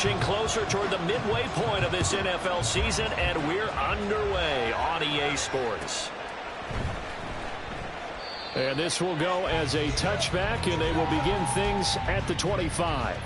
inching closer toward the midway point of this NFL season, and we're underway on EA Sports. And this will go as a touchback, and they will begin things at the 25.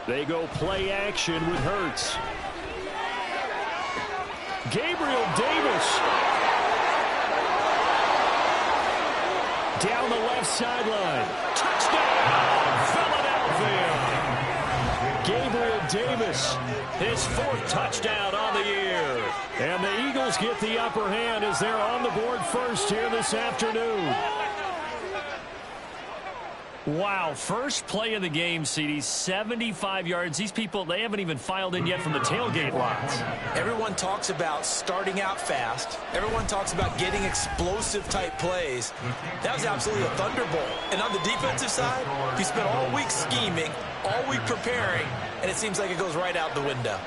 They go play action with Hurts. Gabriel Davis. Down the left sideline. Touchdown, Philadelphia. Gabriel Davis, his 4th touchdown on the year. And the Eagles get the upper hand as they're on the board first here this afternoon. Wow, first play of the game, CD, 75 yards. These people, they haven't even filed in yet from the tailgate lots. Everyone talks about starting out fast. Everyone talks about getting explosive-type plays. That was absolutely a thunderbolt. And on the defensive side, you spent all week scheming, all week preparing, and it seems like it goes right out the window.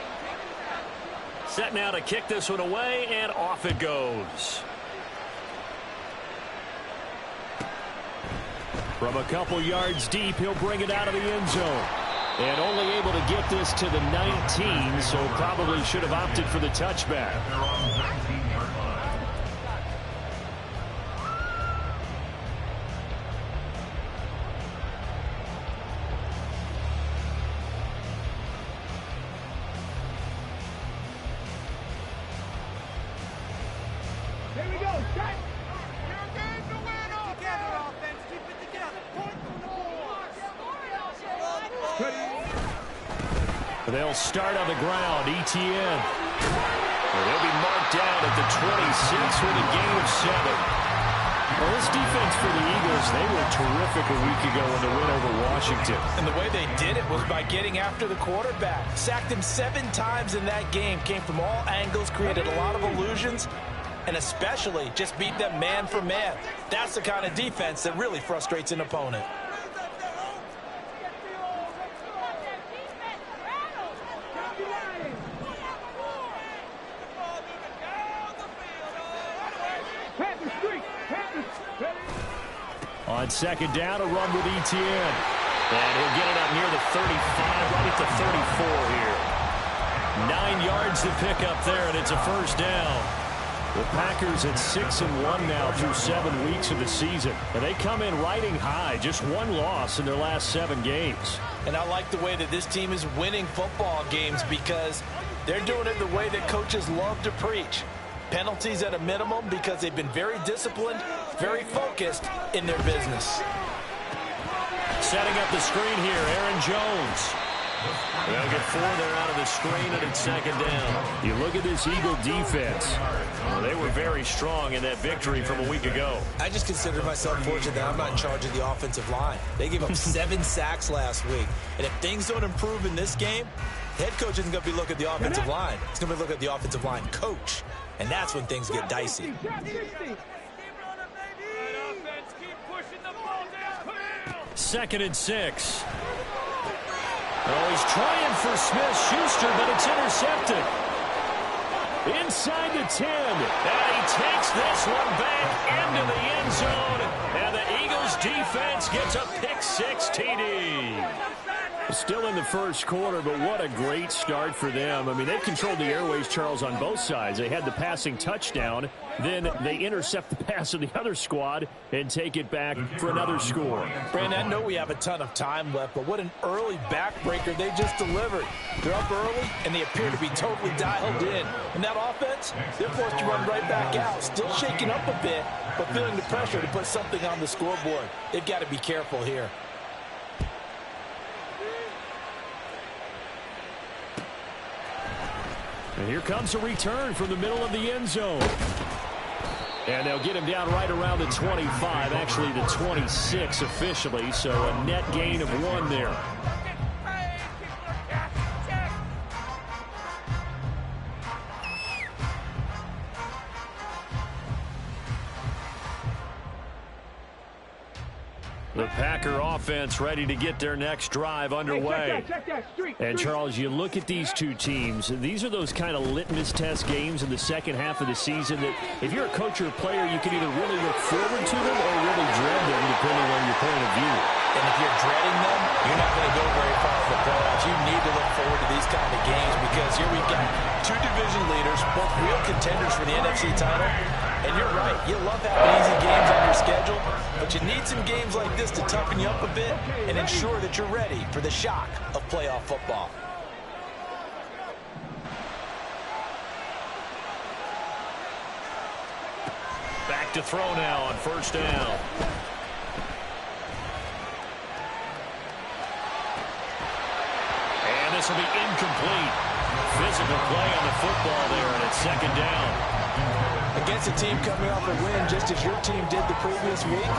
Set now to kick this one away, and off it goes. From a couple yards deep, he'll bring it out of the end zone. And only able to get this to the 19, so probably should have opted for the touchback. Here we go, set! They'll start on the ground. Etienne. He'll be marked down at the 26 with a gain of 7. Well, this defense for the Eagles, they were terrific a week ago in the win over Washington. And the way they did it was by getting after the quarterback. Sacked him 7 times in that game. Came from all angles, created a lot of illusions, and especially just beat them man for man. That's the kind of defense that really frustrates an opponent. On second down, a run with Etienne. And he'll get it up near the 35, right at the 34 here. 9 yards to pick up there, and it's a first down. The Packers at 6-1 now through 7 weeks of the season. And they come in riding high, just 1 loss in their last 7 games. And I like the way that this team is winning football games because they're doing it the way that coaches love to preach. Penalties at a minimum because they've been very disciplined, very focused in their business. Setting up the screen here, Aaron Jones. They'll get 4 there out of the screen, and it's second down. You look at this Eagle defense. They were very strong in that victory from a week ago. I just consider myself fortunate that I'm not in charge of the offensive line. They gave up 7 sacks last week. And if things don't improve in this game, head coach isn't going to be looking at the offensive line. He's going to be looking at the offensive line coach. And that's when things get dicey. Second and 6. Oh, he's trying for Smith-Schuster, but it's intercepted. Inside the 10. And he takes this one back into the end zone. And the Eagles defense gets a pick-6 TD. Still in the first quarter, but what a great start for them. I mean, they controlled the airways, Charles, on both sides. They had the passing touchdown. Then they intercept the pass of the other squad and take it back for another score. Brandon, I know we have a ton of time left, but what an early backbreaker they just delivered. They're up early, and they appear to be totally dialed in. And that offense, they're forced to run right back out, still shaking up a bit, but feeling the pressure to put something on the scoreboard. They've got to be careful here. And here comes a return from the middle of the end zone. And they'll get him down right around the 25, actually the 26 officially, so a net gain of 1 there. The Packer offense ready to get their next drive underway. And, Charles, you look at these two teams, these are those kind of litmus test games in the second half of the season that if you're a coach or a player, you can either really look forward to them or really dread them, depending on your point of view. And if you're dreading them, you're not going to go very far in the playoffs. You need to look forward to these kind of games because here we've got two division leaders, both real contenders for the NFC title. And you're right, you love having easy games on your schedule, but you need some games like this to toughen you up a bit and ensure that you're ready for the shock of playoff football. Back to throw now on first down. And this will be incomplete. Physical play on the football there, and it's second down. Against a team coming off a win just as your team did the previous week,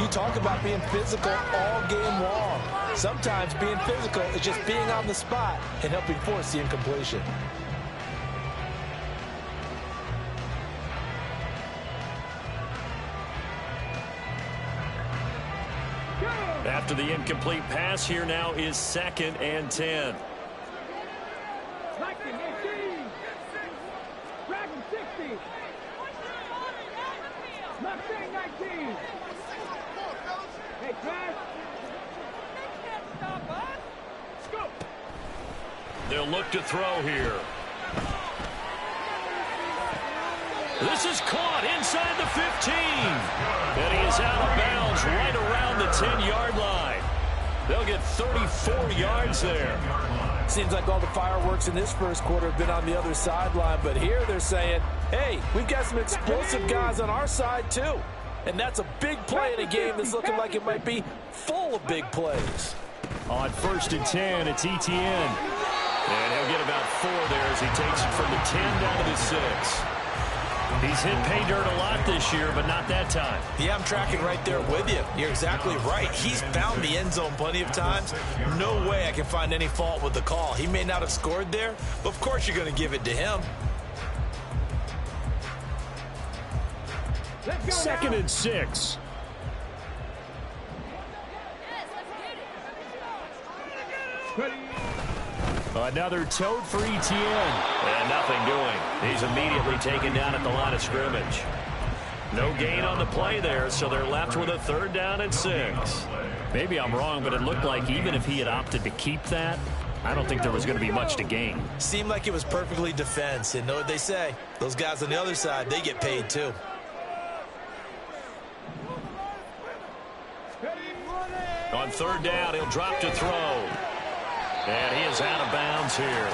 you talk about being physical all game long. Sometimes being physical is just being on the spot and helping force the incompletion. After the incomplete pass, here now is 2nd and 10. They'll look to throw here. This is caught inside the 15. And he is out of bounds right around the 10-yard line. They'll get 34 yards there. Seems like all the fireworks in this first quarter have been on the other sideline, but here they're saying, hey, we've got some explosive guys on our side too. And that's a big play in a game that's looking like it might be full of big plays. On 1st and 10, it's Etienne. And he'll get about 4 there as he takes it from the 10 down to the 6. He's hit pay dirt a lot this year, but not that time. Yeah, I'm tracking right there with you. You're exactly right. He's found the end zone plenty of times. No way I can find any fault with the call. He may not have scored there, but of course you're going to give it to him. 2nd and 6. Another tote for Etienne. And nothing doing. He's immediately taken down at the line of scrimmage. No gain on the play there, so they're left with a 3rd down and 6. Maybe I'm wrong, but it looked like even if he had opted to keep that, I don't think there was going to be much to gain. Seemed like it was perfectly defense. And know what they say? Those guys on the other side, they get paid too. On 3rd down, he'll drop to throw. And he is out of bounds here.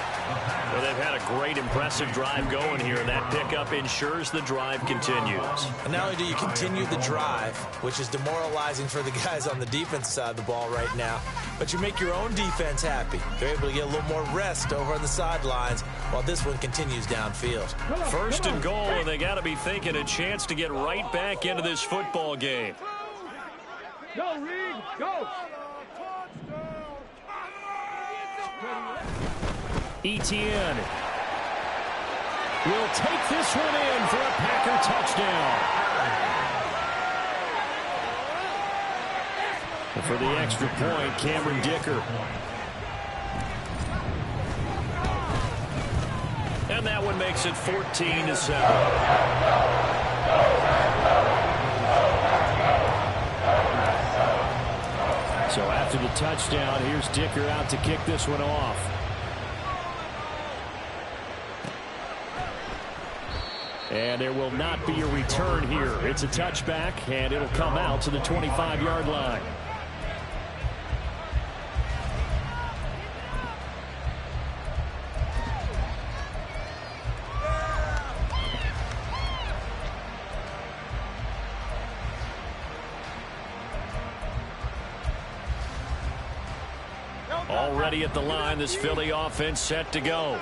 Well, they've had a great, impressive drive going here, and that pickup ensures the drive continues. And not only do you continue the drive, which is demoralizing for the guys on the defense side of the ball right now, but you make your own defense happy. They're able to get a little more rest over on the sidelines while this one continues downfield. 1st and goal, and they got to be thinking a chance to get right back into this football game. Go, Reed, go! Etienne will take this one in for a Packer touchdown. And for the extra point, Cameron Dicker. And that one makes it 14-7. So after the touchdown, here's Dicker out to kick this one off. And there will not be a return here. It's a touchback, and it'll come out to the 25-yard line. Already at the line, this Philly offense set to go.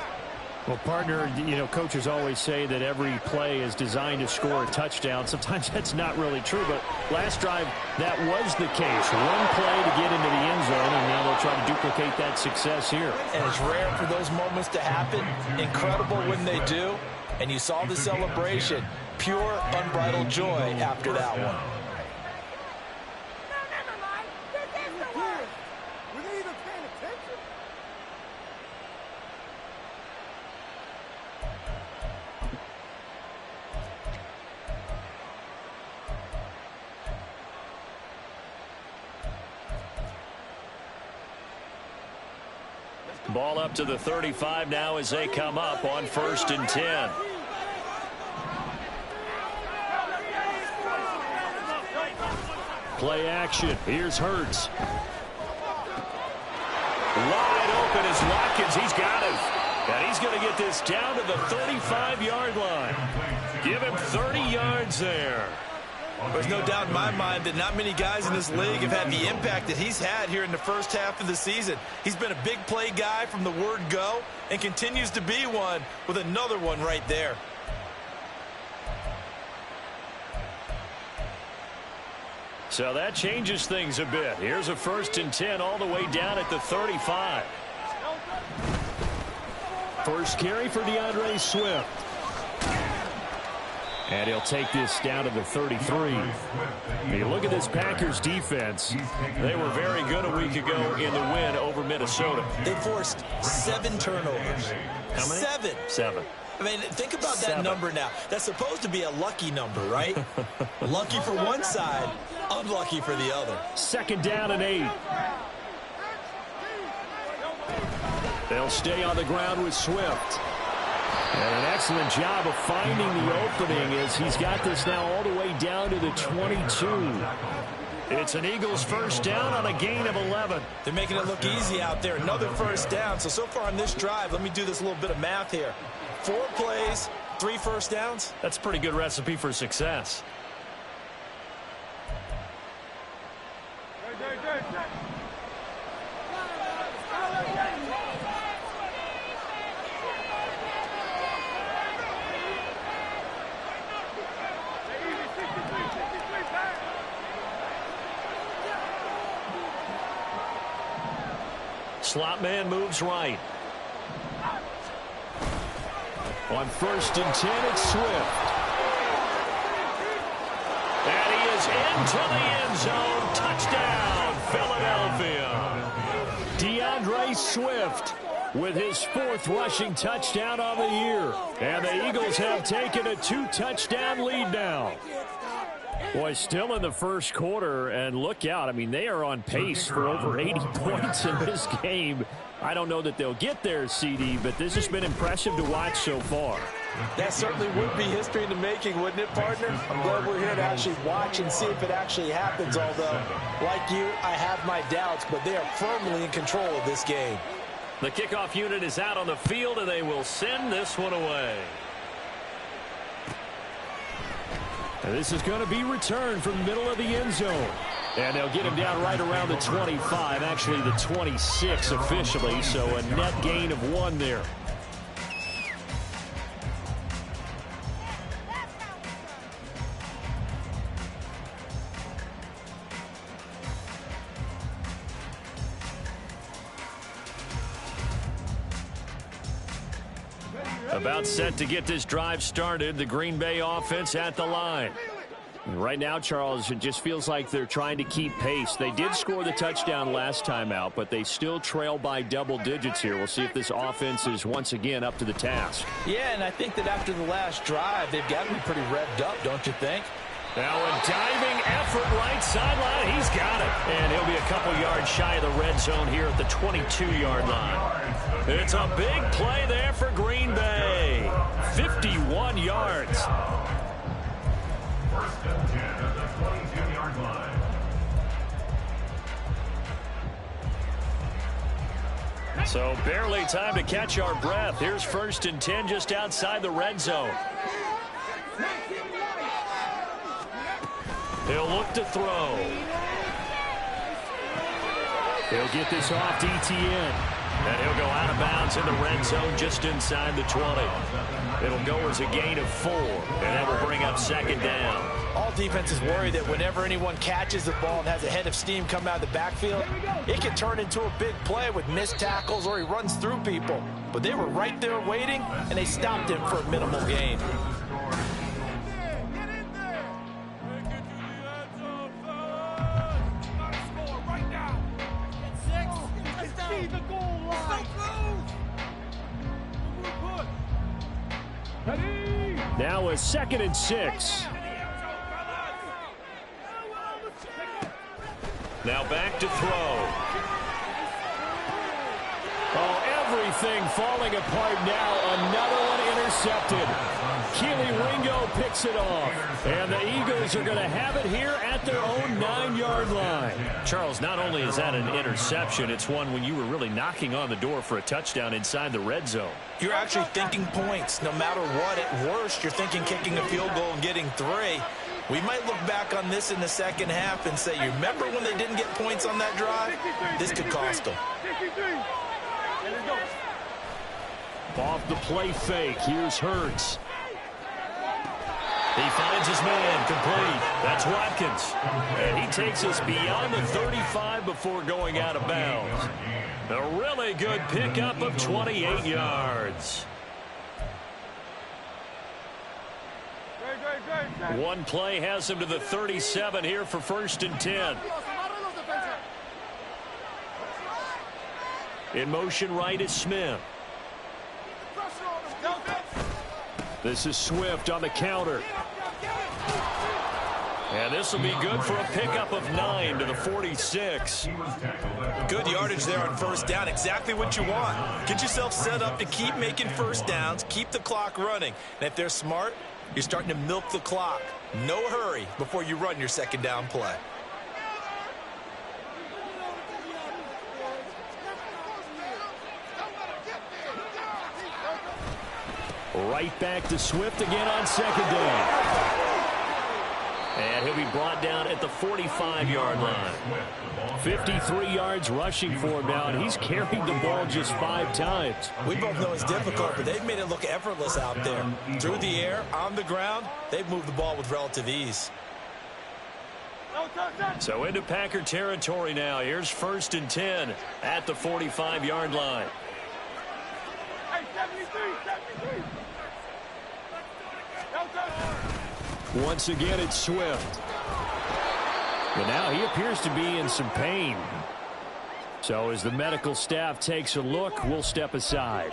Well, partner, you know, coaches always say that every play is designed to score a touchdown. Sometimes that's not really true, but last drive, that was the case. One play to get into the end zone, and now they'll try to duplicate that success here. And it's rare for those moments to happen. Incredible when they do. And you saw the celebration. Pure, unbridled joy after that one. Ball up to the 35 now as they come up on 1st and 10. Play action. Here's Hurts. Wide open is Watkins. He's got him. And he's going to get this down to the 35-yard line. Give him 30 yards there. There's no doubt in my mind that not many guys in this league have had the impact that he's had here in the first half of the season. He's been a big play guy from the word go and continues to be one with another one right there. So that changes things a bit. Here's a 1st and 10 all the way down at the 35. First carry for DeAndre Swift. And he'll take this down to the 33. You look at this Packers defense. They were very good a week ago in the win over Minnesota. They forced 7 turnovers. How many? 7. I mean, think about that number now. That's supposed to be a lucky number, right? Lucky for one side, unlucky for the other. 2nd down and 8. They'll stay on the ground with Swift. And an excellent job of finding the opening as he's got this now all the way down to the 22. It's an Eagles 1st down on a gain of 11. They're making it look easy out there. Another 1st down. So far on this drive, let me do this little bit of math here. 4 plays, 3 first downs. That's a pretty good recipe for success. Slot man moves right. On 1st and 10, it's Swift. And he is into the end zone. Touchdown, Philadelphia. DeAndre Swift with his 4th rushing touchdown on the year. And the Eagles have taken a 2-touchdown lead now. Boy, still in the first quarter, and look out. I mean, they are on pace for over 80 points in this game. I don't know that they'll get there, CD, but this has been impressive to watch so far. That certainly would be history in the making, wouldn't it, partner? I'm glad we're here to actually watch and see if it actually happens, although, like you, I have my doubts, but they are firmly in control of this game. The kickoff unit is out on the field, and they will send this one away. And this is going to be returned from the middle of the end zone. And they'll get him down right around the 25, actually the 26 officially, so a net gain of 1 there. About set to get this drive started. The Green Bay offense at the line. Right now, Charles, it just feels like they're trying to keep pace. They did score the touchdown last time out, but they still trail by double digits here. We'll see if this offense is once again up to the task. Yeah, and I think that after the last drive, they've got to be pretty revved up, don't you think? Now a diving effort right sideline. He's got it. And he'll be a couple yards shy of the red zone here at the 22-yard line. It's a big play there for Green Bay. 51 yards. First and 10 at the 22-yard line. So barely time to catch our breath. Here's 1st and 10 just outside the red zone. He'll look to throw. He'll get this off to Etienne. And he'll go out of bounds in the red zone just inside the 20. It'll go as a gain of 4, and that will bring up second down. All defenses worry that whenever anyone catches the ball and has a head of steam come out of the backfield, it can turn into a big play with missed tackles or he runs through people. But they were right there waiting, and they stopped him for a minimal gain. Now a 2nd and 6. Now back to throw. Oh, everything falling apart now. Another one intercepted. Keely Ringo picks it off. And the Eagles are going to have it here at their own 9-yard line. Charles, not only is that an interception, it's one when you were really knocking on the door for a touchdown inside the red zone. You're actually thinking points. No matter what, at worst, you're thinking kicking a field goal and getting 3. We might look back on this in the second half and say, you remember when they didn't get points on that drive? This could cost them. Off the play fake, here's Hurts. He finds his man, complete. That's Watkins. And he takes us beyond the 35 before going out of bounds. A really good pickup of 28 yards. One play has him to the 37 here for 1st and 10. In motion right is Smith. This is Swift on the counter. And this will be good for a pickup of 9 to the 46. Good yardage there on 1st down. Exactly what you want. Get yourself set up to keep making 1st downs, keep the clock running. And if they're smart, you're starting to milk the clock. No hurry before you run your 2nd down play. Right back to Swift again on 2nd down. And he'll be brought down at the 45-yard line. 53 yards rushing for him now, and he's carried the ball just 5 times. We both know it's difficult, but they've made it look effortless out there. Through the air, on the ground, they've moved the ball with relative ease. So into Packer territory now. Here's 1st and 10 at the 45-yard line. Once again, it's Swift. And now he appears to be in some pain. So as the medical staff takes a look, we'll step aside.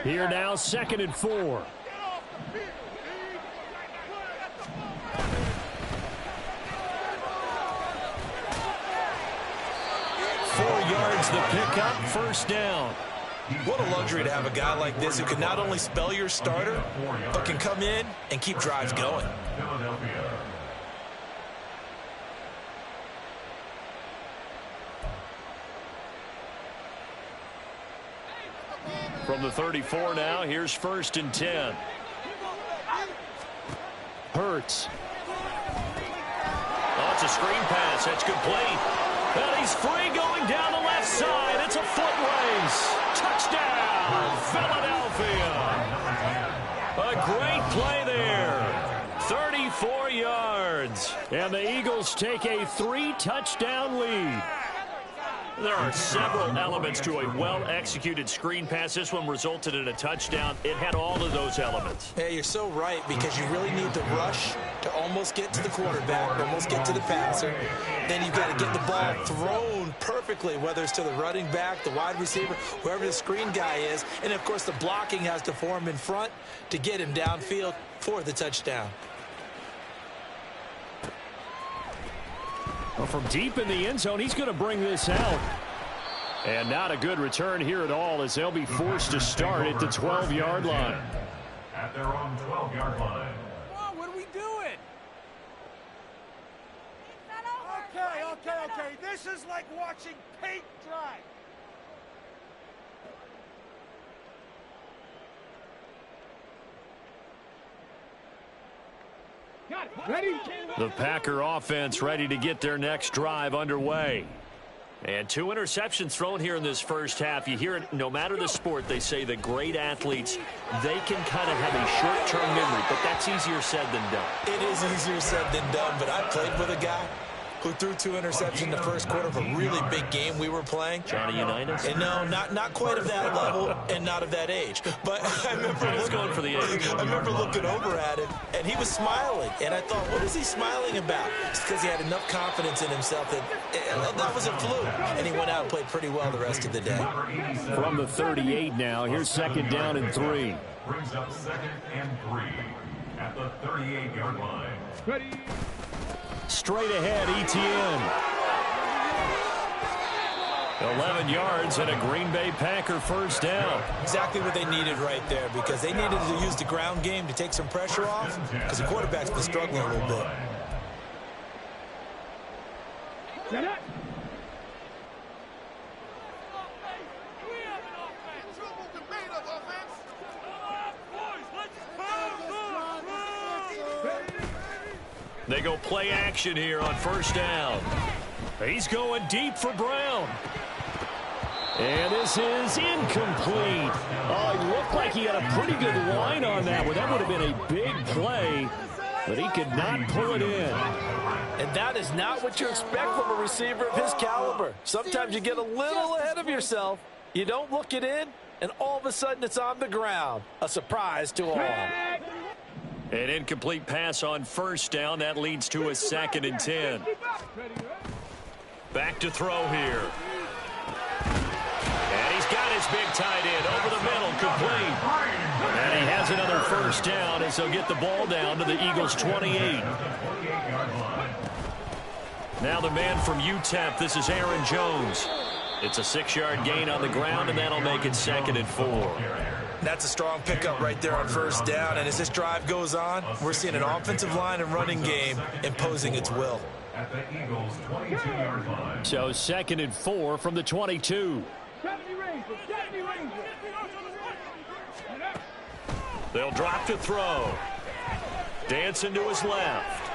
Here now, 2nd and 4. 4 yards the pickup, 1st down. What a luxury to have a guy like this who can not only spell your starter, but can come in and keep drives going. From the 34 now, here's 1st and 10. Hurts. Oh, it's a screen pass. That's complete. And he's free going down the left side. It's a foot race. Touchdown, Philadelphia. A great play there. 34 yards. And the Eagles take a 3-touchdown lead. There are several elements to a well-executed screen pass. This one resulted in a touchdown. It had all of those elements. Yeah, you're so right, because you really need the rush to almost get to the quarterback, almost get to the passer. Then you've got to get the ball thrown perfectly, whether it's to the running back, the wide receiver, whoever the screen guy is. And, of course, the blocking has to form in front to get him downfield for the touchdown. Well, from deep in the end zone, he's going to bring this out. And not a good return here at all, as they'll be forced to start at the 12-yard line. At their own 12-yard line. Come on, what are we doing? Okay. This is like watching paint dry. Ready? The Packer offense ready to get their next drive underway. And 2 interceptions thrown here in this first half. You hear it, no matter the sport, they say the great athletes, they can kind of have a short-term memory, but that's easier said than done. It is easier said than done, but I played with a guy who threw 2 interceptions in the first quarter of a really big game we were playing. Johnny Unitas? And no, not quite of that level and not of that age. But I remember going for the age. I remember looking over at him, and he was smiling. And I thought, what is he smiling about? It's because he had enough confidence in himself that was a fluke. And he went out and played pretty well the rest of the day. From the 38 now, here's 2nd down and 3. Brings up 2nd and 3 at the 38-yard line. Ready? Straight ahead, Etienne. 11 yards and a Green Bay Packer first down. Exactly what they needed right there, because they needed to use the ground game to take some pressure off, because the quarterback's been struggling a little bit. Get it. They go play action here on first down. He's going deep for Brown. And this is incomplete. Oh, it looked like he had a pretty good line on that one. That would have been a big play, but he could not pull it in. And that is not what you expect from a receiver of his caliber. Sometimes you get a little ahead of yourself. You don't look it in, and all of a sudden it's on the ground. A surprise to all. An incomplete pass on first down. That leads to a 2nd and 10. Back to throw here. And he's got his big tight end over the middle, complete. And he has another first down as they'll get the ball down to the Eagles' 28. Now the man from UTEP, this is Aaron Jones. It's a 6-yard gain on the ground, and that'll make it 2nd and 4. That's a strong pickup right there on first down. And as this drive goes on, we're seeing an offensive line and running game imposing its will. At the Eagles' 22-yard line. So 2nd and 4 from the 22. They'll drop to throw. Dancing to his left.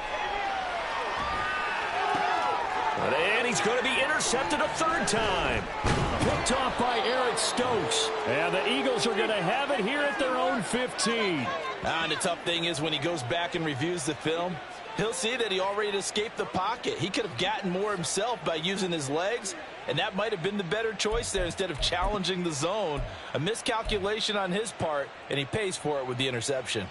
And he's going to be intercepted a 3rd time. Picked off by Eric Stokes. And the Eagles are going to have it here at their own 15. And the tough thing is when he goes back and reviews the film, he'll see that he already escaped the pocket. He could have gotten more himself by using his legs, and that might have been the better choice there instead of challenging the zone. A miscalculation on his part, and he pays for it with the interception.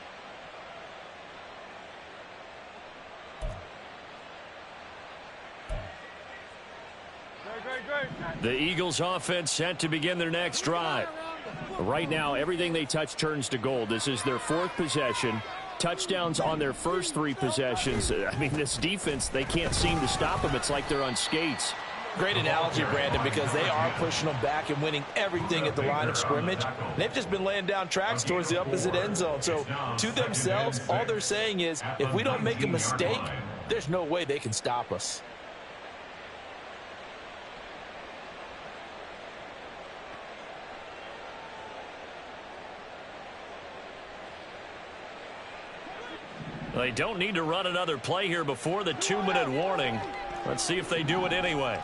The Eagles offense set to begin their next drive. Right now, everything they touch turns to gold. This is their 4th possession. Touchdowns on their first 3 possessions. I mean, this defense, they can't seem to stop them. It's like they're on skates. Great analogy, Brandon, because they are pushing them back and winning everything at the line of scrimmage. They've just been laying down tracks towards the opposite end zone. So to themselves, all they're saying is, if we don't make a mistake, there's no way they can stop us. They don't need to run another play here before the 2-minute warning. Let's see if they do it anyway.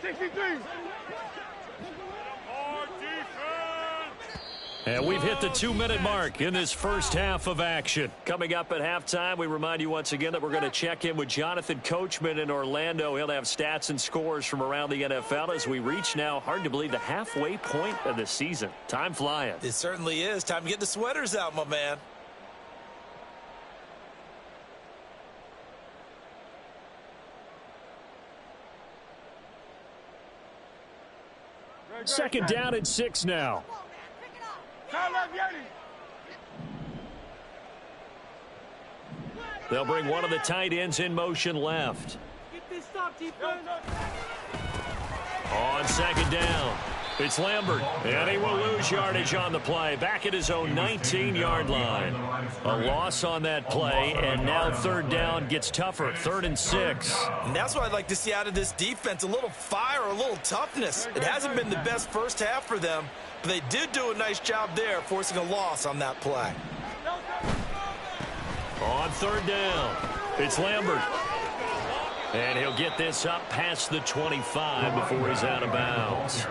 63. And we've hit the 2-minute mark in this first half of action. Coming up at halftime, we remind you once again that we're going to check in with Jonathan Coachman in Orlando. He'll have stats and scores from around the NFL as we reach now, hard to believe, the halfway point of the season. Time flying. It certainly is. Time to get the sweaters out, my man. Second down and 6 now. They'll bring one of the tight ends in motion left. On second down. It's Lambert, and he will lose yardage on the play. Back at his own 19-yard line. A loss on that play, and now third down gets tougher. 3rd and 6. And that's what I'd like to see out of this defense, a little fire, a little toughness. It hasn't been the best first half for them, but they did do a nice job there, forcing a loss on that play. On 3rd down, it's Lambert. And he'll get this up past the 25 before he's out of bounds.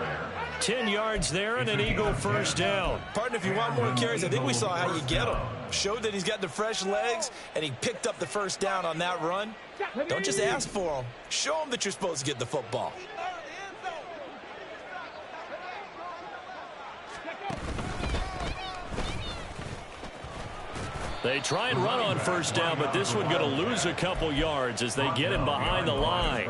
10 yards there and an Eagle first down. Partner, if you want more carries, I think we saw how you get them. Showed that he's got the fresh legs, and he picked up the first down on that run. Don't just ask for him. Show him that you're supposed to get the football. They try and run on first down, but this one going to lose a couple yards as they get him behind the line.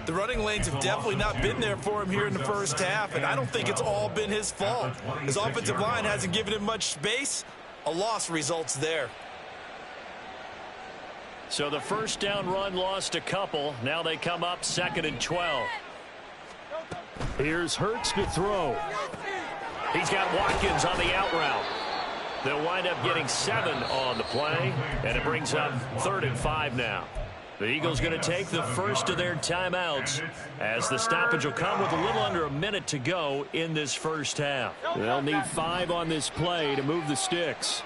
The running lanes have definitely not been there for him here in the first half, and I don't think it's all been his fault. His offensive line hasn't given him much space. A loss results there. So the first down run lost a couple. Now they come up 2nd and 12. Here's Hurts to throw. He's got Watkins on the out route. They'll wind up getting 7 on the play, and it brings up 3rd and 5 now. The Eagles going to take the first of their timeouts as the stoppage will come with a little under a minute to go in this first half. They'll need 5 on this play to move the sticks.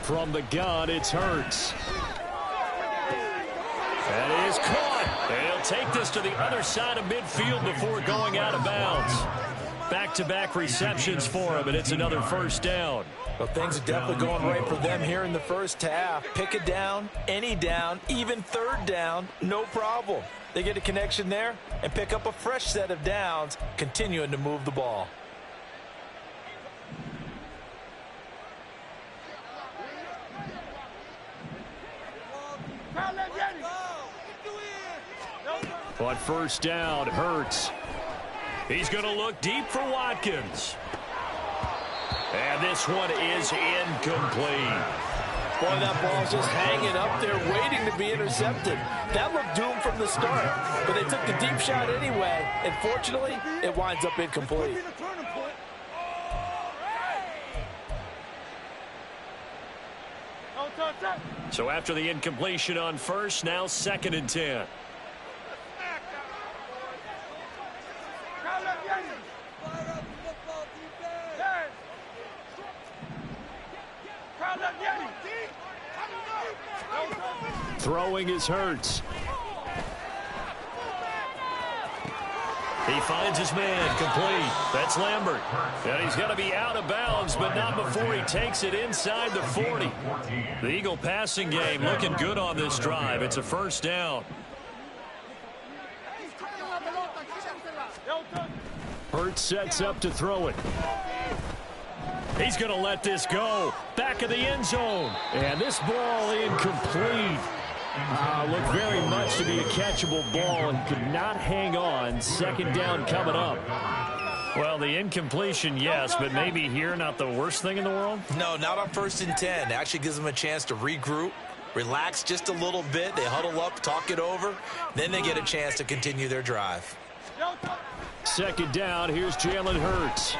From the gun, it's Hurts. That is caught. And he'll take this to the other side of midfield before going out of bounds. Back-to-back receptions for him, and it's another first down. Well, things are definitely going right for them here in the first half. Pick a down, any down, even 3rd down, no problem. They get a connection there and pick up a fresh set of downs, continuing to move the ball. On first down, Hurts. He's going to look deep for Watkins. And this one is incomplete. Boy, that ball's just hanging up there waiting to be intercepted. That looked doomed from the start, but they took the deep shot anyway, and fortunately, it winds up incomplete. So after the incompletion on first, now 2nd and 10. Throwing is Hurts. He finds his man, complete. That's Lambert. And he's going to be out of bounds, but not before he takes it inside the 40. The Eagle passing game looking good on this drive. It's a first down. Hurts sets up to throw it. He's going to let this go. Back of the end zone. And this ball incomplete. Looked very much to be a catchable ball and could not hang on. 2nd down coming up. Well, the incompletion, yes, but maybe here not the worst thing in the world? No, not on 1st and 10. It actually gives them a chance to regroup, relax just a little bit. They huddle up, talk it over. Then they get a chance to continue their drive. 2nd down, here's Jalen Hurts.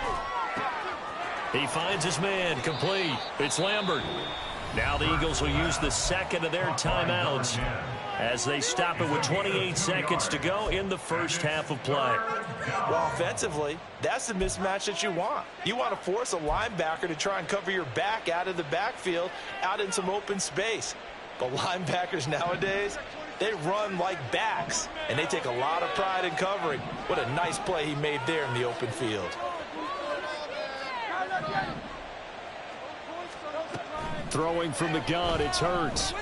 He finds his man, complete. It's Lambert. Now the Eagles will use the 2nd of their timeouts as they stop it with 28 seconds to go in the first half of play. Well, offensively, that's the mismatch that you want. You want to force a linebacker to try and cover your back out of the backfield, out in some open space. But linebackers nowadays, they run like backs, and they take a lot of pride in covering. What a nice play he made there in the open field. Throwing from the gun, it's Hurts.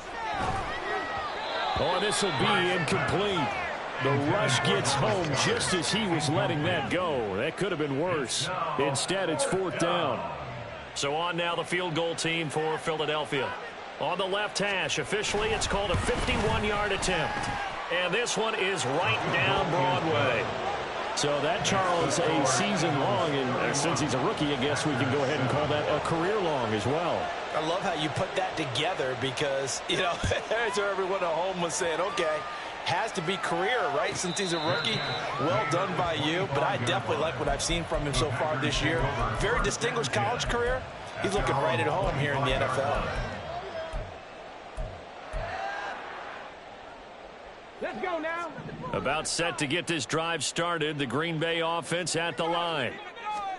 Oh, this will be incomplete. The rush gets home just as he was letting that go. That could have been worse. Instead, it's 4th down. So on now the field goal team for Philadelphia. On the left hash, officially it's called a 51-yard attempt. And this one is right down Broadway. So that, Charles, a season long, and since he's a rookie, I guess we can go ahead and call that a career long as well. I love how you put that together because, you know, that's where everyone at home was saying, okay, has to be career, right, since he's a rookie. Well done by you, but I definitely like what I've seen from him so far this year. Very distinguished college career. He's looking right at home here in the NFL. Let's go now. About set to get this drive started, the Green Bay offense at the line.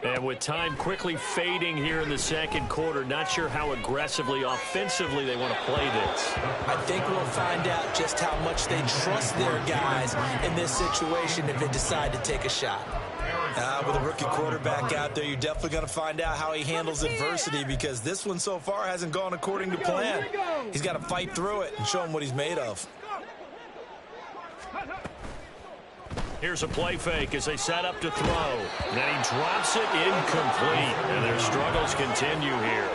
And with time quickly fading here in the second quarter, not sure how aggressively, offensively they want to play this. I think we'll find out just how much they trust their guys in this situation if they decide to take a shot. With a rookie quarterback out there, you're definitely going to find out how he handles adversity, because this one so far hasn't gone according to plan. He's got to fight through it and show him what he's made of. Here's a play fake as they set up to throw. Then he drops it incomplete, and their struggles continue here.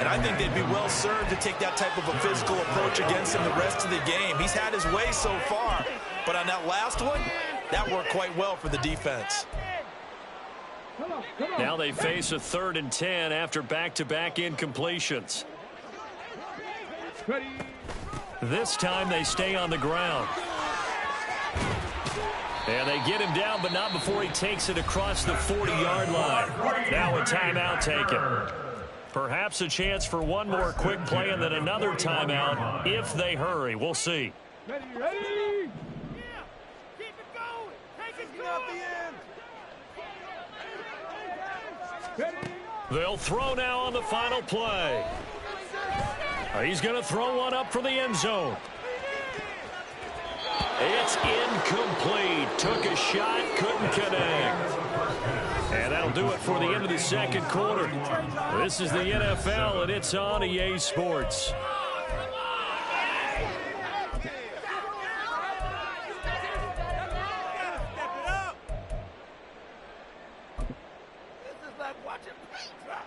And I think they'd be well served to take that type of a physical approach against him the rest of the game. He's had his way so far, but on that last one, that worked quite well for the defense. Now they face a 3rd and 10 after back-to-back incompletions. This time they stay on the ground. And they get him down, but not before he takes it across the 40-yard line. Now a timeout taken. Perhaps a chance for one more quick play and then another timeout if they hurry. We'll see. Ready, ready. Keep it going. Take it to the end. They'll throw now on the final play. He's going to throw one up for the end zone. It's incomplete. Took a shot, couldn't connect. And that'll do it for the end of the second quarter. This is the NFL, and it's on EA Sports. This is like watching paint dry.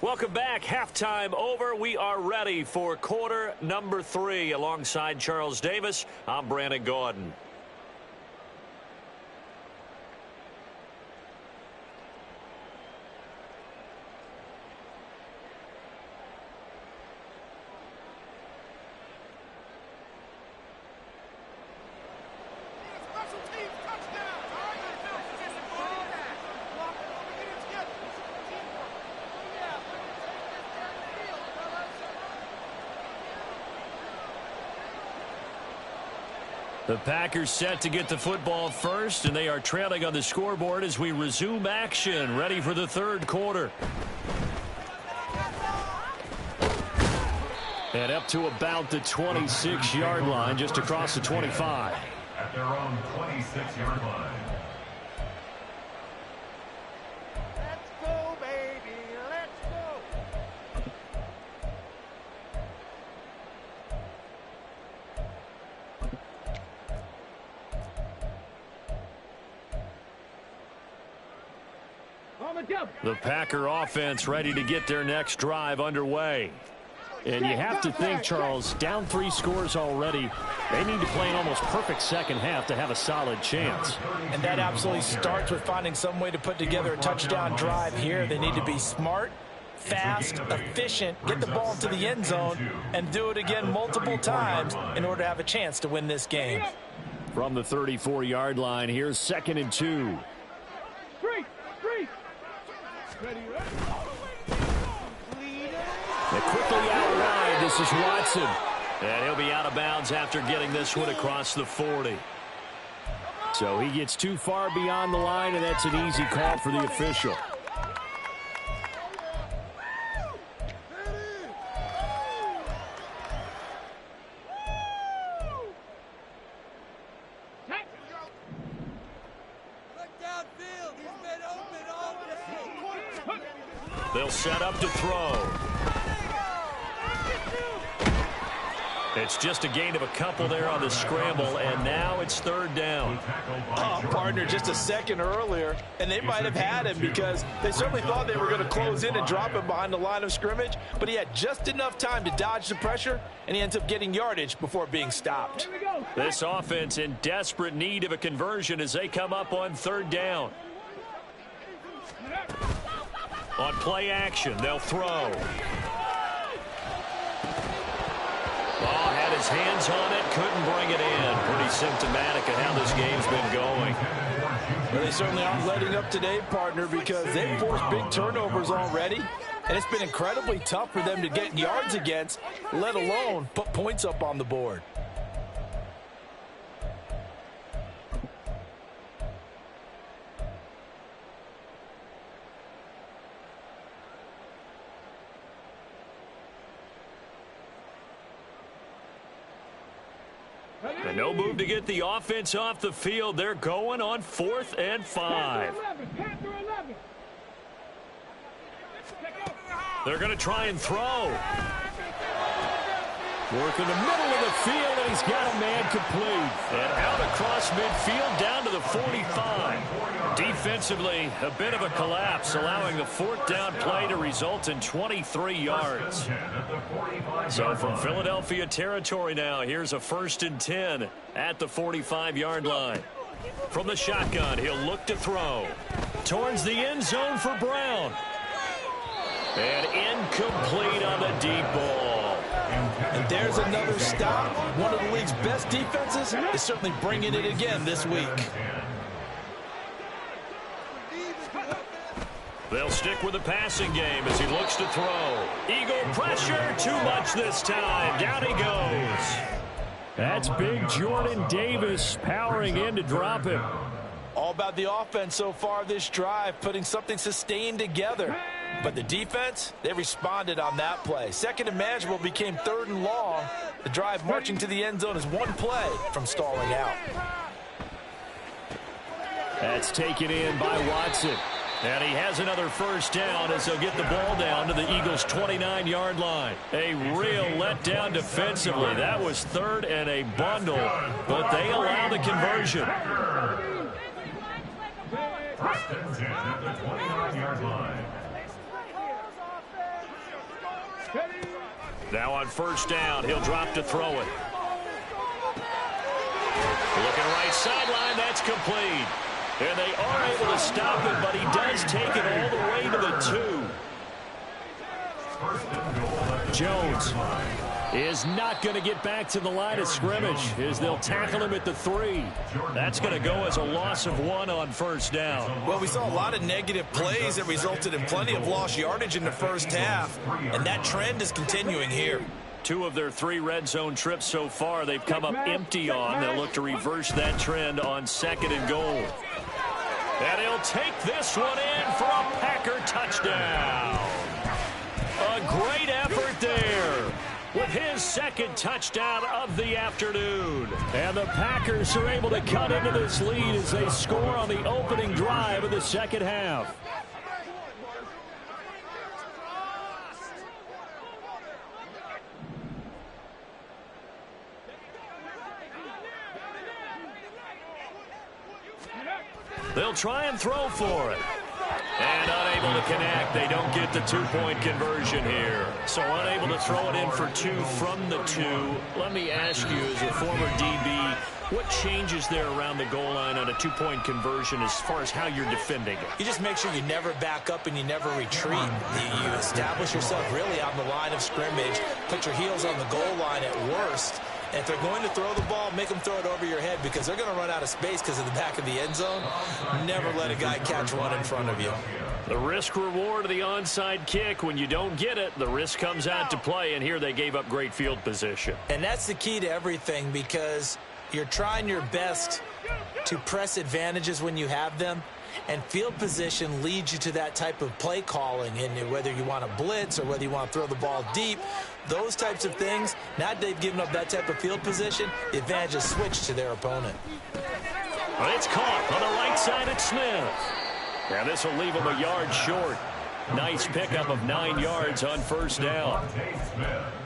Welcome back. Halftime over. We are ready for quarter number 3. Alongside Charles Davis, I'm Brandon Gaudin. Special teams touchdown. All right, The Packers set to get the football first, and they are trailing on the scoreboard as we resume action, ready for the third quarter. And up to about the 26-yard line, just across the 25. At their own 26-yard line. let's go, baby. Let's go. On the double. The Packer offense ready to get their next drive underway. And you have to think, Charles, down 3 scores already. They need to play an almost perfect second half to have a solid chance. And that absolutely starts with finding some way to put together a touchdown drive here. They need to be smart, fast, efficient, get the ball to the end zone, and do it again multiple times in order to have a chance to win this game. From the 34-yard line, here's 2nd and 2. Three. Ready, ready. And quickly out wide, this is Watson. And he'll be out of bounds after getting this one across the 40. So he gets too far beyond the line, and that's an easy call for the official. They'll set up to throw. It's just a gain of a couple there on the scramble, and now it's third down. Oh, partner, just a second earlier, and they might have had him because they certainly thought they were going to close in and drop him behind the line of scrimmage, but he had just enough time to dodge the pressure, and he ends up getting yardage before being stopped. This offense in desperate need of a conversion as they come up on third down. On play action, they'll throw. Oh, had his hands on it, couldn't bring it in. Pretty symptomatic of how this game's been going. Well, they certainly aren't letting up today, partner, because they've forced big turnovers already, and it's been incredibly tough for them to get yards against, let alone put points up on the board. And no move to get the offense off the field. They're going on 4th and 5. They're going to try and throw. Work in the middle of the field, and he's got a man complete. And out across midfield down to the 45. Defensively, a bit of a collapse, allowing the 4th down play to result in 23 yards. So from Philadelphia territory now, here's a 1st and 10 at the 45-yard line. From the shotgun, he'll look to throw. Towards the end zone for Brown. And incomplete on the deep ball. And there's another stop. One of the league's best defenses is certainly bringing it again this week. They'll stick with the passing game as he looks to throw. Eagle pressure, too much this time. Down he goes. That's big Jordan Davis powering in to drop him. All about the offense so far this drive, putting something sustained together. But the defense, they responded on that play. 2nd and manageable became 3rd and long. The drive marching to the end zone is one play from stalling out. That's taken in by Watson. And he has another 1st down as he'll get the ball down to the Eagles' 29-yard line. A real letdown defensively. That was 3rd and a bundle, but they allow the conversion. First and 10 at the 29-yard line. Now on 1st down, he'll drop to throw it. Looking right sideline, that's complete. And they are able to stop it, but he does take it all the way to the 2. Jones is not going to get back to the line of scrimmage as they'll tackle him at the 3. That's going to go as a loss of 1 on 1st down. Well, we saw a lot of negative plays that resulted in plenty of lost yardage in the first half, and that trend is continuing here. 2 of their 3 red zone trips so far they've come up empty on. They'll look to reverse that trend on 2nd and goal. And he'll take this one in for a Packer touchdown. A great effort there with his 2nd touchdown of the afternoon. And the Packers are able to cut into this lead as they score on the opening drive of the 2nd half. They'll try and throw for it. And unable to connect. They don't get the 2-point conversion here. So unable to throw it in for 2 from the 2. Let me ask you, as a former DB, what changes there around the goal line on a 2-point conversion as far as how you're defending it? You just make sure you never back up and you never retreat. You establish yourself really on the line of scrimmage, put your heels on the goal line at worst. And if they're going to throw the ball, make them throw it over your head because they're going to run out of space because of the back of the end zone. Never let a guy catch one in front of you. The risk reward of the onside kick. When you don't get it, the risk comes out to play, and here they gave up great field position. And that's the key to everything because you're trying your best to press advantages when you have them. And field position leads you to that type of play calling. And whether you want to blitz or whether you want to throw the ball deep, those types of things, now that they've given up that type of field position, the advantage is switched to their opponent. Well, it's caught on the right side at Smith. Now this will leave him a yard short. Nice pickup of 9 yards on first down.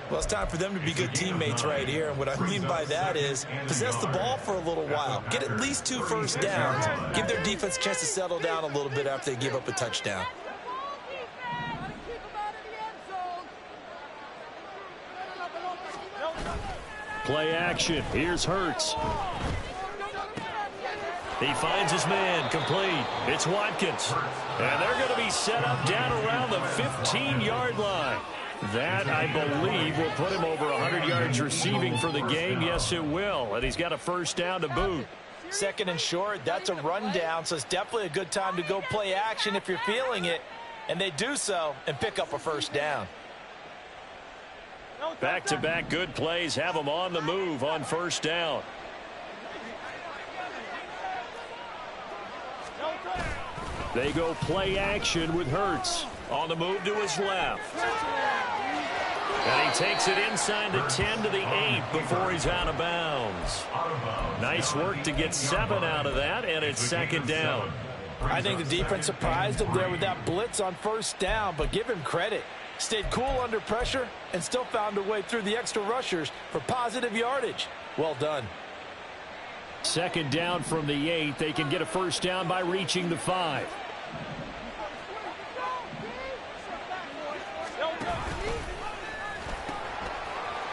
Well, it's time for them to be good teammates right here. And what I mean by that is possess the ball for a little while. Get at least 2 first downs. Give their defense a chance to settle down a little bit after they give up a touchdown. Play action. Here's Hurts. He finds his man, complete. It's Watkins. And they're going to be set up down around the 15-yard line. That, I believe, will put him over 100 yards receiving for the game. Yes, it will. And he's got a first down to boot. Second and short, that's a rundown, so it's definitely a good time to go play action if you're feeling it. And they do so and pick up a first down. Back-to-back good plays have them on the move on first down. They go play action with Hurts. On the move to his left. And he takes it inside the 10 to the 8 before he's out of bounds. Nice work to get 7 out of that, and it's second down. I think the defense surprised him there with that blitz on first down, but give him credit. Stayed cool under pressure and still found a way through the extra rushers for positive yardage. Well done. Second down from the 8. They can get a first down by reaching the 5.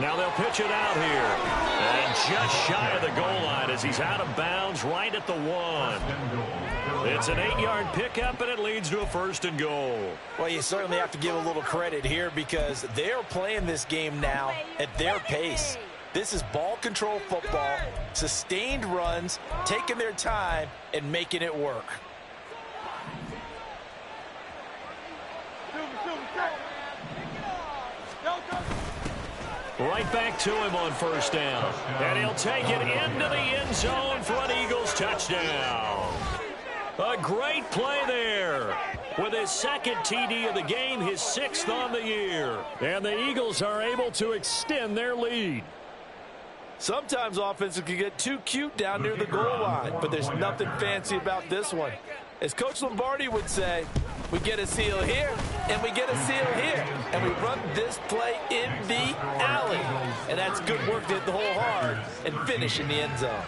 Now they'll pitch it out here. And just shy of the goal line as he's out of bounds right at the 1. It's an 8-yard pickup, and it leads to a first and goal. Well, you certainly have to give a little credit here because they're playing this game now at their pace. This is ball control football, sustained runs, taking their time, and making it work. Right back to him on first down. And he'll take it into the end zone for an Eagles touchdown. A great play there. With his second TD of the game, his 6th on the year. And the Eagles are able to extend their lead. Sometimes offenses can get too cute down near the goal line, but there's nothing fancy about this one. As Coach Lombardi would say, we get a seal here, and we get a seal here, and we run this play in the alley. And that's good work to hit the hole hard and finish in the end zone.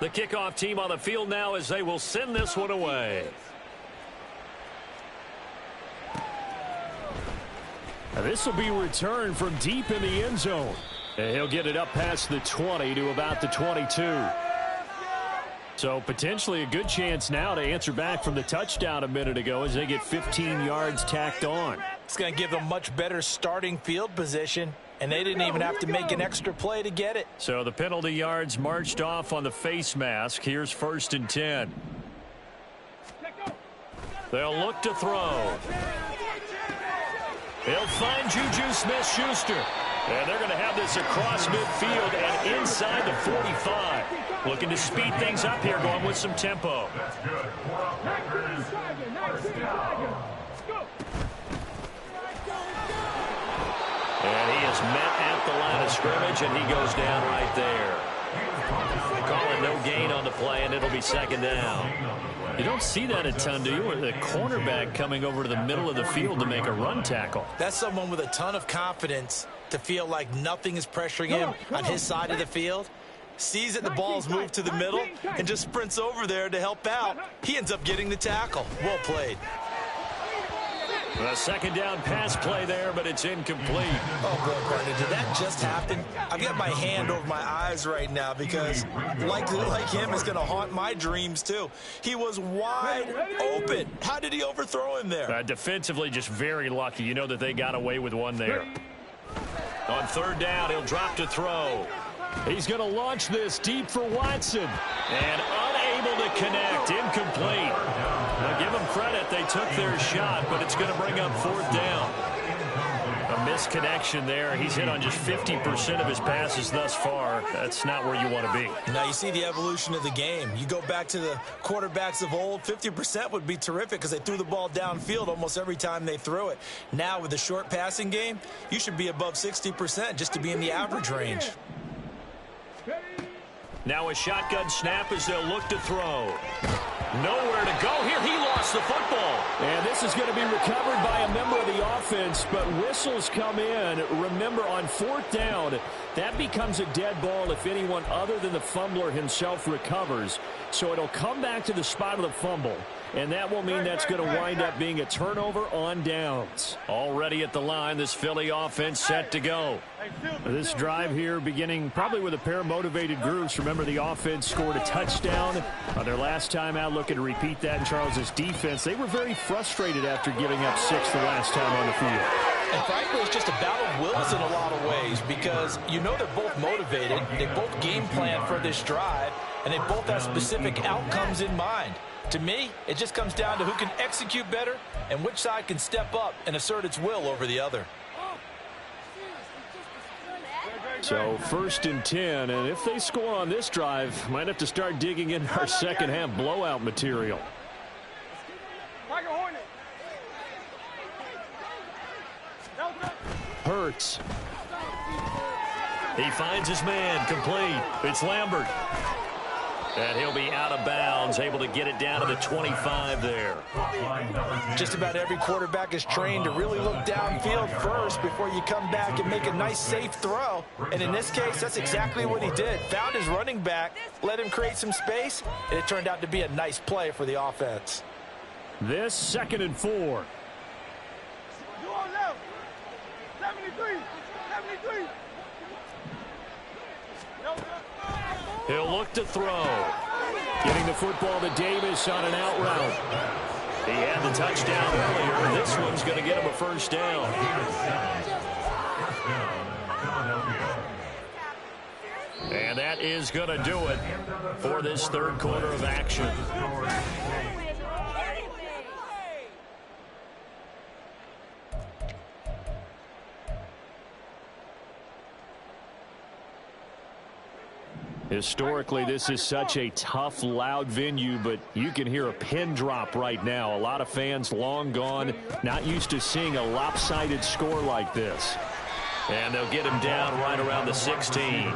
The kickoff team on the field now as they will send this one away. This will be returned from deep in the end zone. And he'll get it up past the 20 to about the 22. So potentially a good chance now to answer back from the touchdown a minute ago as they get 15 yards tacked on. It's going to give them much better starting field position, and they didn't even have to make an extra play to get it. So the penalty yards marched off on the face mask. Here's 1st and 10. They'll look to throw. He'll find Juju Smith-Schuster. And they're going to have this across midfield and inside the 45. Looking to speed things up here, going with some tempo. And he is met at the line of scrimmage, and he goes down right there. Calling no gain on the play, and it'll be second down. You don't see that a ton, do you? Or the cornerback coming over to the middle of the field to make a run tackle. That's someone with a ton of confidence to feel like nothing is pressuring him on his side of the field. Sees that the ball's moved to the middle and just sprints over there to help out. He ends up getting the tackle. Well played. A second down pass play there, but it's incomplete. Oh, boy, partner, did that just happen? I've got my hand over my eyes right now because, like him, it's going to haunt my dreams, too. He was wide open. How did he overthrow him there? Defensively, just very lucky. You know that they got away with one there. On third down, he'll drop to throw. He's going to launch this deep for Watson. And unable to connect. Incomplete. Now give them credit. They took their shot, but it's going to bring up 4th down. A misconnection there. He's hit on just 50% of his passes thus far. That's not where you want to be. Now you see the evolution of the game. You go back to the quarterbacks of old, 50% would be terrific because they threw the ball downfield almost every time they threw it. Now with the short passing game, you should be above 60% just to be in the average range. Now a shotgun snap as they'll look to throw. Nowhere to go here. He lost the football. And this is going to be recovered by a member of the offense, but whistles come in. Remember, on 4th down, that becomes a dead ball if anyone other than the fumbler himself recovers. So it'll come back to the spot of the fumble, and that will mean that's going to wind up being a turnover on downs. Already at the line, this Philly offense set to go. This drive here beginning probably with a pair of motivated groups. Remember, the offense scored a touchdown on their last time out. Looking to repeat that in Charles's defense. They were very frustrated after giving up 6 the last time on the field. And frankly, it's just a battle of wills in a lot of ways because you know they're both motivated. They both game plan for this drive, and they both have specific outcomes in mind. To me, it just comes down to who can execute better and which side can step up and assert its will over the other. So 1st and 10, and if they score on this drive, might have to start digging into our second half blowout material. Hurts. He finds his man, complete. It's Lambert. And he'll be out of bounds, able to get it down to the 25 there. Just about every quarterback is trained to really look downfield first before you come back and make a nice, safe throw. And in this case, that's exactly what he did. Found his running back, let him create some space, and it turned out to be a nice play for the offense. This 2nd and 4. You on left. 73. 73. He'll look to throw. Getting the football to Davis on an out route. He had the touchdown earlier. This one's going to get him a 1st down. And that is going to do it for this 3rd quarter of action. Historically, this is such a tough, loud venue, but you can hear a pin drop right now. A lot of fans long gone, not used to seeing a lopsided score like this. And they'll get him down right around the 16.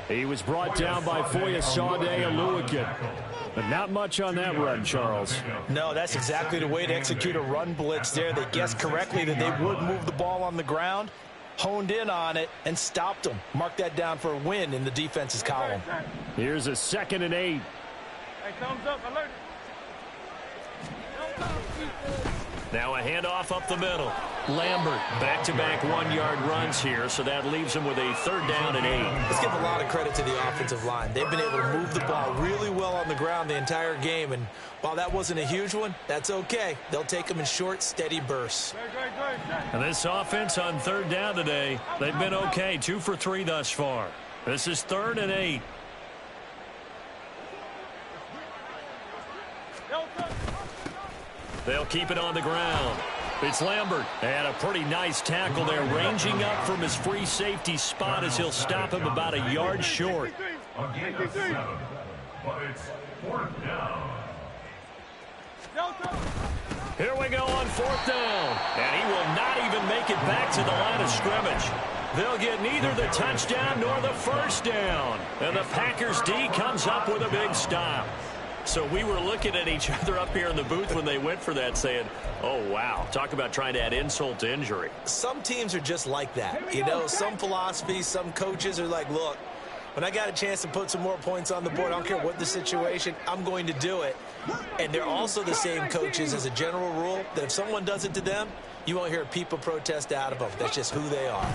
He was brought down by Foyesade Oluwakin. But not much on that run, Charles. No, that's exactly the way to execute a run blitz there. They guessed correctly that they would move the ball on the ground, honed in on it, and stopped them. Mark that down for a win in the defense's column. Here's a 2nd and 8. Hey, thumbs up, alert. Now a handoff up the middle. Lambert, back-to-back 1-yard runs here, so that leaves him with a 3rd down and 8. Let's give a lot of credit to the offensive line. They've been able to move the ball really well on the ground the entire game, and while that wasn't a huge one, that's okay. They'll take them in short, steady bursts. And this offense on 3rd down today, they've been okay, 2 for 3 thus far. This is 3rd and 8. They'll keep it on the ground. It's Lambert. And a pretty nice tackle there, ranging up from his free safety spot as he'll stop him about a yard short. Again, a 7, but it's 4th down. Here we go on 4th down. And he will not even make it back to the line of scrimmage. They'll get neither the touchdown nor the 1st down. And the Packers D comes up with a big stop. So we were looking at each other up here in the booth when they went for that saying, oh, wow, talk about trying to add insult to injury. Some teams are just like that. You know, some philosophies, some coaches are like, look, when I got a chance to put some more points on the board, I don't care what the situation, I'm going to do it. And they're also the same coaches as a general rule that if someone does it to them, you won't hear a people protest out of them. That's just who they are.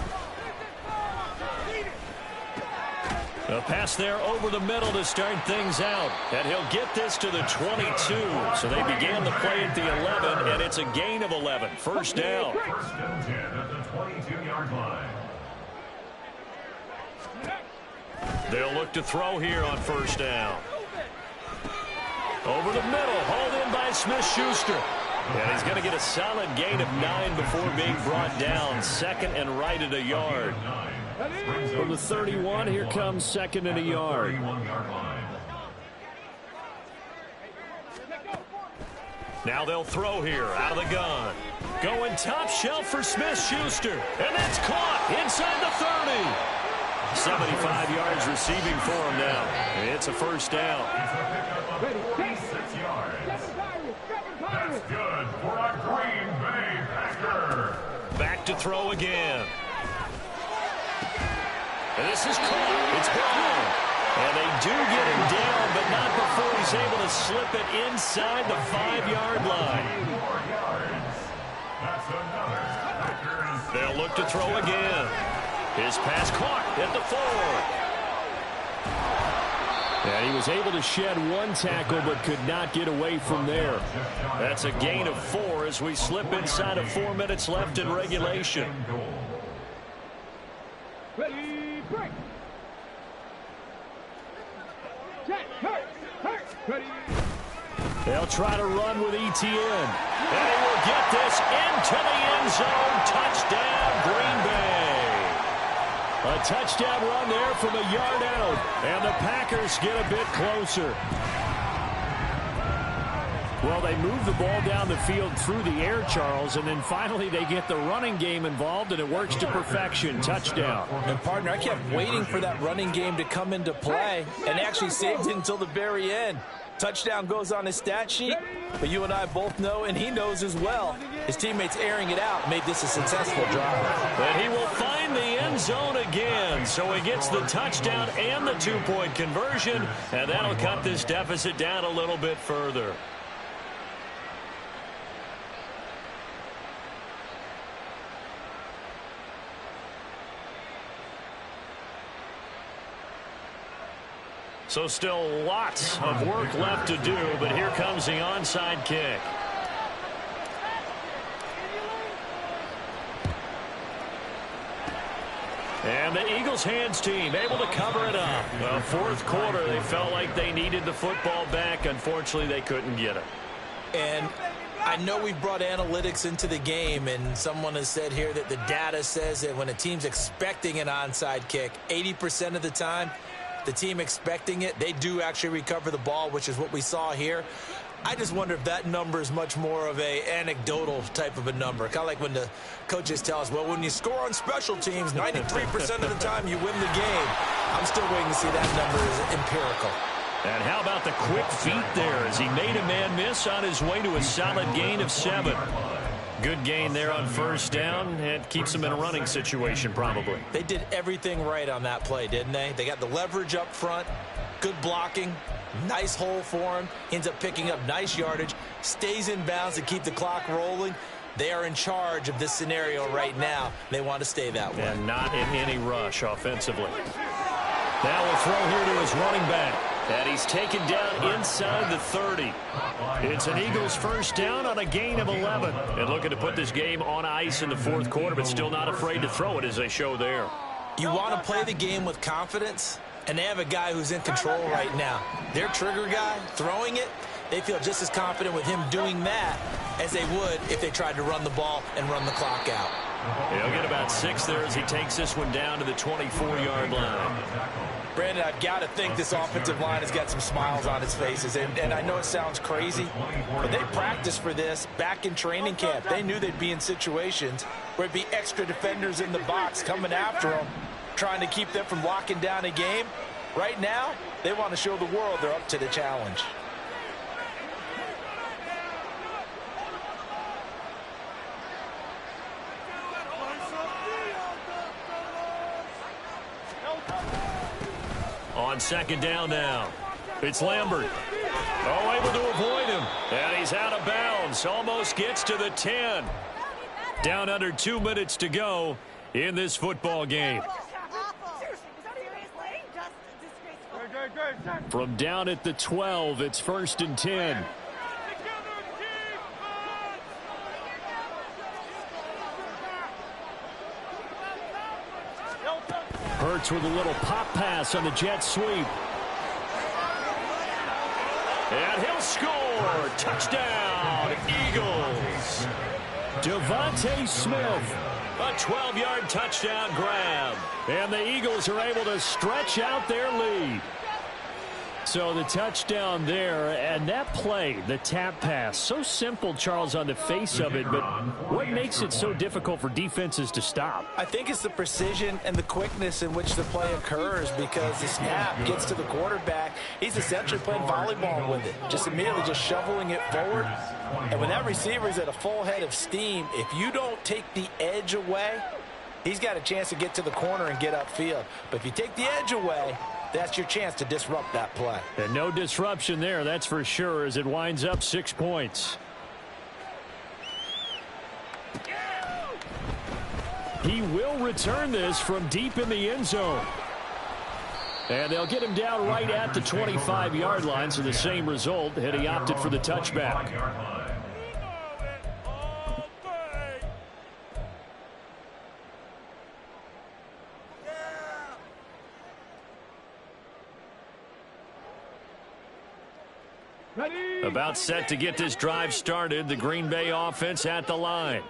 A pass there over the middle to start things out. And he'll get this to the 22. So they began the play at the 11, and it's a gain of 11. 1st down. 1st and 10 at the 22-yard line. They'll look to throw here on 1st down. Over the middle, hauled in by Smith-Schuster. And he's going to get a solid gain of 9 before being brought down. Second and right at a yard. From the 31, here comes second and a yard. Now they'll throw here out of the gun. Going top shelf for Smith-Schuster. And that's caught inside the 30. 75 yards receiving for him now. It's a first down. That's good for a Green Bay Packer. Back to throw again. And this is caught. It's gone. And they do get him down, but not before he's able to slip it inside the 5-yard line. 4 yards. That's another Packers. They'll look to throw again. His pass caught at the 4. And he was able to shed one tackle, but could not get away from there. That's a gain of 4 as we slip inside of 4 minutes left in regulation. Ready, break. Check, hurt, ready. They'll try to run with Etienne. And he will get this into the end zone. Touchdown, Green Bay. A touchdown run there from a yard out. And the Packers get a bit closer. Well, they move the ball down the field through the air, Charles, and then finally they get the running game involved, and it works to perfection. Touchdown. And, partner, I kept waiting for that running game to come into play and actually saved it until the very end. Touchdown goes on his stat sheet, but you and I both know, and he knows as well, his teammates airing it out made this a successful drive. And he will find the end zone again, so he gets the touchdown and the 2-point conversion, and that'll cut this deficit down a little bit further. So still lots of work left to do, but here comes the onside kick. And the Eagles hands team able to cover it up. Well, fourth quarter, they felt like they needed the football back. Unfortunately, they couldn't get it. And I know we've brought analytics into the game, and someone has said here that the data says that when a team's expecting an onside kick, 80% of the time, the team expecting it, they do actually recover the ball, which is what we saw here. I just wonder if that number is much more of a anecdotal type of a number. Kind of like when the coaches tell us, well, when you score on special teams, 93% of the time you win the game. I'm still waiting to see that number is empirical. And how about the quick feet there as he made a man miss on his way to a solid gain of 7. Good gain there on first down. It keeps them in a running situation probably. They did everything right on that play, didn't they? They got the leverage up front, good blocking, nice hole for him. Ends up picking up nice yardage, stays in bounds to keep the clock rolling. They are in charge of this scenario right now. They want to stay that way. And not in any rush offensively. Now we'll throw here to his running back. And he's taken down inside the 30. It's an Eagles first down on a gain of 11. And looking to put this game on ice in the fourth quarter, but still not afraid to throw it as they show there. You want to play the game with confidence, and they have a guy who's in control right now. Their trigger guy throwing it, they feel just as confident with him doing that as they would if they tried to run the ball and run the clock out. He'll get about 6 there as he takes this one down to the 24-yard line. Brandon, I've got to think this offensive line has got some smiles on its faces. And I know it sounds crazy, but they practiced for this back in training camp. They knew they'd be in situations where it'd be extra defenders in the box coming after them, trying to keep them from locking down a game. Right now, they want to show the world they're up to the challenge. On second down now, it's Lambert. Oh, able to avoid him. And he's out of bounds. Almost gets to the 10. Down under 2 minutes to go in this football game. From down at the 12, it's 1st and 10. Hurts with a little pop pass on the jet sweep. And he'll score. Touchdown, Eagles. Devontae Smith. A 12-yard touchdown grab. And the Eagles are able to stretch out their lead. So the touchdown there, and that play, the tap pass, so simple, Charles, on the face of it, but what makes it so difficult for defenses to stop? I think it's the precision and the quickness in which the play occurs, because the snap gets to the quarterback. He's essentially playing volleyball with it, just immediately just shoveling it forward. And when that receiver is at a full head of steam, if you don't take the edge away, he's got a chance to get to the corner and get upfield. But if you take the edge away, that's your chance to disrupt that play. And no disruption there, that's for sure, as it winds up 6 points. He will return this from deep in the end zone. And they'll get him down right at the 25-yard line, so the same result had he opted for the touchback. About set to get this drive started, the Green Bay offense at the line.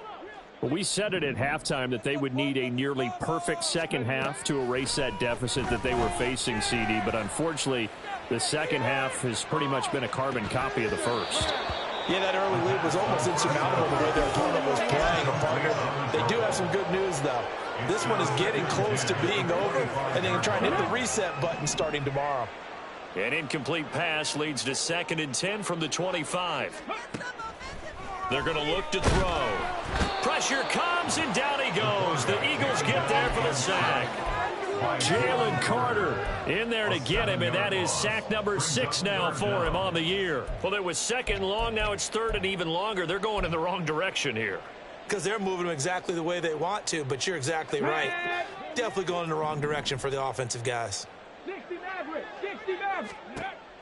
Well, we said it at halftime that they would need a nearly perfect second half to erase that deficit that they were facing, CD, but unfortunately, the second half has pretty much been a carbon copy of the first. Yeah, that early lead was almost insurmountable the way their opponent was playing. And partner, they do have some good news, though. This one is getting close to being over, and they can try and hit the reset button starting tomorrow. An incomplete pass leads to 2nd and 10 from the 25. They're going to look to throw. Pressure comes, and down he goes. The Eagles get there for the sack. Jalen Carter in there to get him, and that is sack number 6 now for him on the year. Well, it was 2nd and long. Now it's 3rd and even longer. They're going in the wrong direction here. Because they're moving them exactly the way they want to, but you're exactly right. Definitely going in the wrong direction for the offensive guys.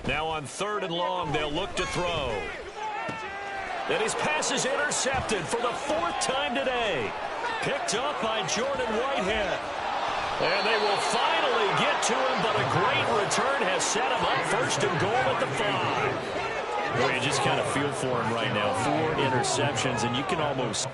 Now on 3rd and long, they'll look to throw. And his pass is intercepted for the 4th time today. Picked up by Jordan Whitehead. And they will finally get to him, but a great return has set him up 1st and goal at the 5. Boy, you just kind of feel for him right now. 4 interceptions, and you can almost...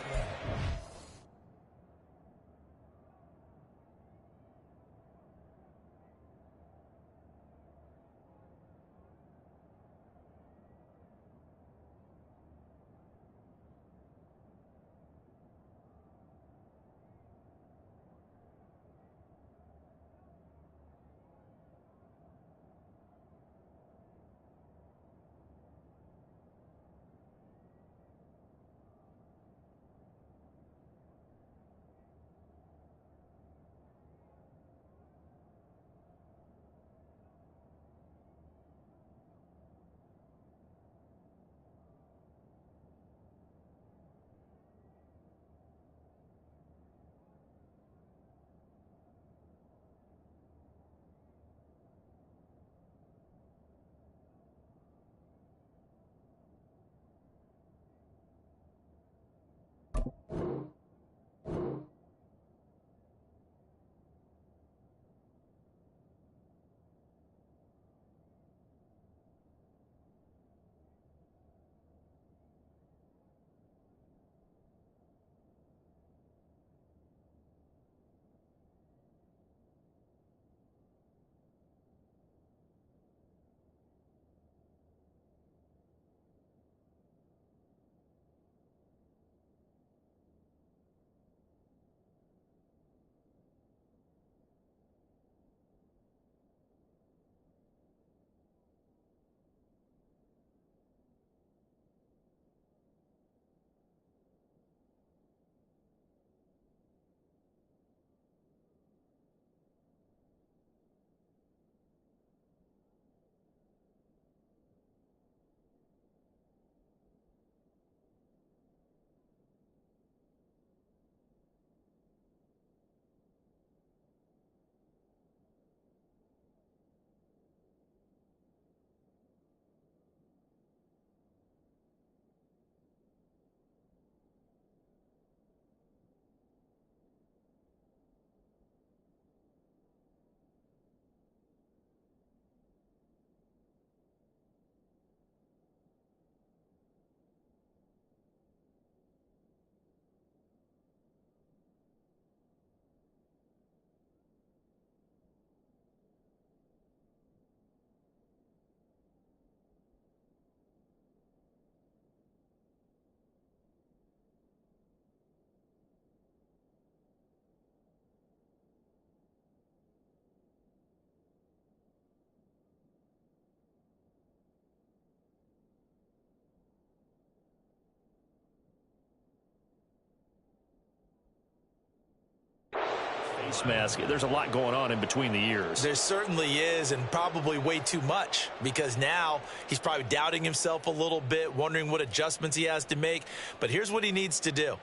face mask. There's a lot going on in between the ears. There certainly is, and probably way too much, because now he's probably doubting himself a little bit, wondering what adjustments he has to make. But here's what he needs to do.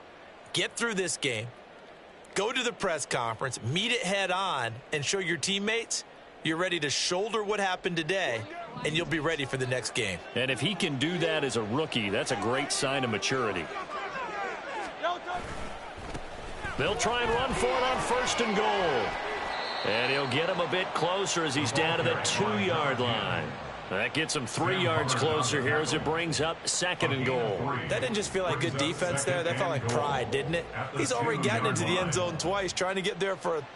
Get through this game, go to the press conference, meet it head on, and show your teammates you're ready to shoulder what happened today, and you'll be ready for the next game. And if he can do that as a rookie, that's a great sign of maturity. They'll try and run for it on 1st and goal. And he'll get him a bit closer as he's down to the 2-yard line. That gets him 3 yards closer here as it brings up 2nd and goal. That didn't just feel like good defense there. That felt like pride, didn't it? He's already gotten into the end zone twice, trying to get there for a